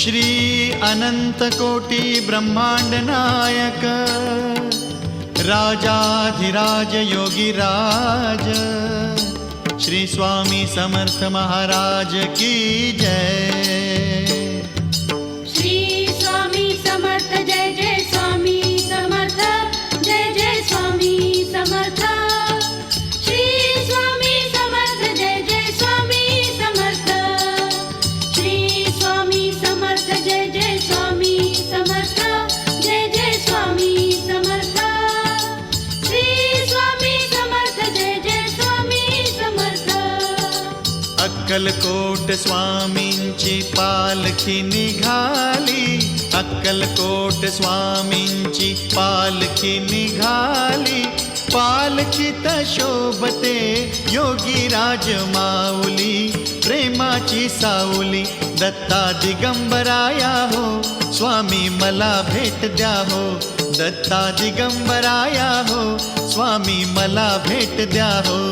श्री अनंत कोटी ब्रह्मांड नायक राजाधिराज योगीराज श्री स्वामी समर्थ महाराज की जय। श्री स्वामी समर्थ जय जय स्वामी समर्थ जय जय स्वामी समर्थ। श्री स्वामी समर्थ जय जय स्वामी समर्थ। श्री स्वामी समर्थ जय जय स्वामी समर्थ जय जय स्वामी समर्थ। श्री स्वामी समर्थ जय जय स्वामी समर्थ। अक्कलकोट स्वामींची पालखी निघाली, अक्कलकोट स्वामींची पालखी निघाली, पालखीत शोभते योगीराज माऊली, प्रेमाची सावली दत्ता दिगंबराया हो, स्वामी मला भेट द्या हो, दत्ता दिगंबराया हो, स्वामी मला भेट द्या हो।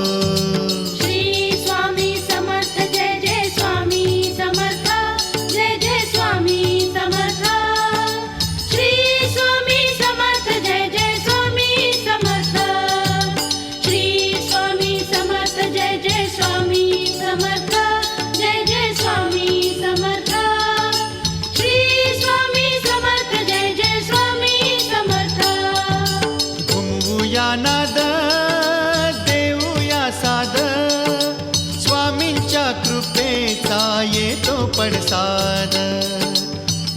नाद देऊया साद, स्वामींच्या कृपेचा येतो पडसाद,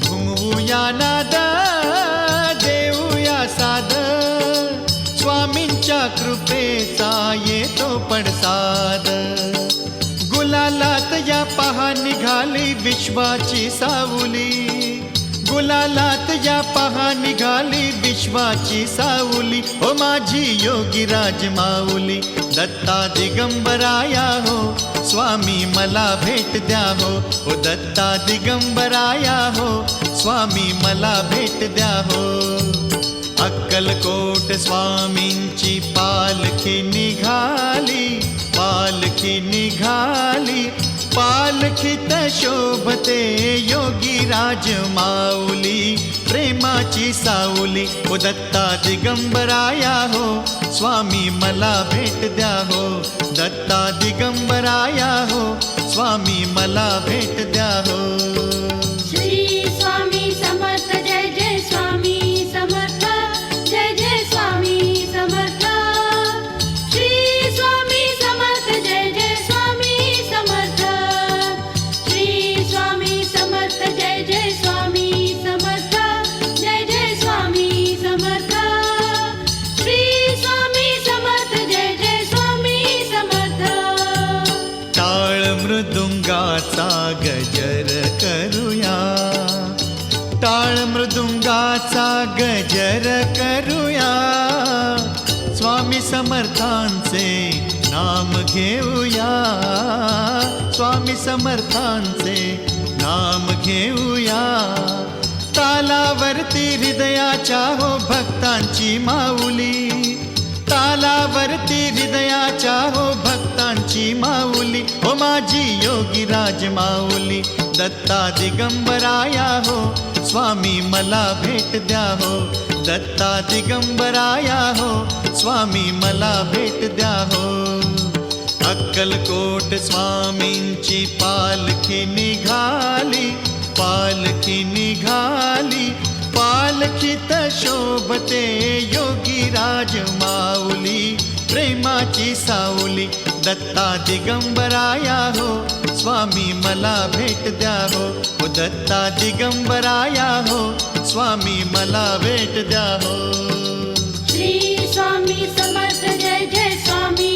घुमवूया नाद देऊया साद, स्वामींच्या कृपेचा येतो पडसाद। गुलालात या पहा निघाली विश्वाची सावली, गुलालात या पहा निघाली विश्वाची सावली, ओ माझी योगीराज माऊली दत्ता दिगंबराया हो, स्वामी मला भेट द्या हो, ओ दत्ता दिगंबराया हो, स्वामी मला भेट द्या हो। अक्कलकोट स्वामींची पालखी निघाली, पालखी निघाली, पालखीत शोभते योगीराज माऊली, प्रेमाची सावली, ओ दत्ता दिगंबराया हो, स्वामी मला भेट द्या हो, दत्ता दिगंबराया हो, स्वामी मला भेट द्या हो। श्री स्वामी समर्थ जय जय स्वामी समर्थ जय जय स्वामी समर्थ। श्री स्वामी समर्थ जय जय स्वामी समर्थ। श्री स्वामी समर्थ जय जय स्वामी समर्थ जय जय स्वामी समर्थ। श्री स्वामी समर्थ जय जय स्वामी समर्थ। टाळ मृदुंगाचा गजर करूया, टाळ मृदुंगाचा गजर करूया, स्वामी समर्थांचे नाम घेऊया, स्वामी समर्थांचे नाम घेऊया, तालावरती हृदयाच्या हो भक्तांची माऊली, तालावरती हृदयाच्या हो भक्तांची माऊली, ओ माझी योगीराज माऊली दत्ता दिगंबराया हो, स्वामी मला भेट द्या हो, दत्ता दिगंबराया हो, स्वामी मला भेट द्या हो। अक्कलकोट स्वामींची पालखी निघाली, पालखी निघाली, पालखीत शोभते योगीराज माऊली, प्रेमाची सावली दत्ता दिगंबराया हो, स्वामी मला भेट द्या हो, ओ दत्ता दिगंबराया हो, स्वामी मला भेट द्या हो। श्री स्वामी समर्थ जय जय स्वामी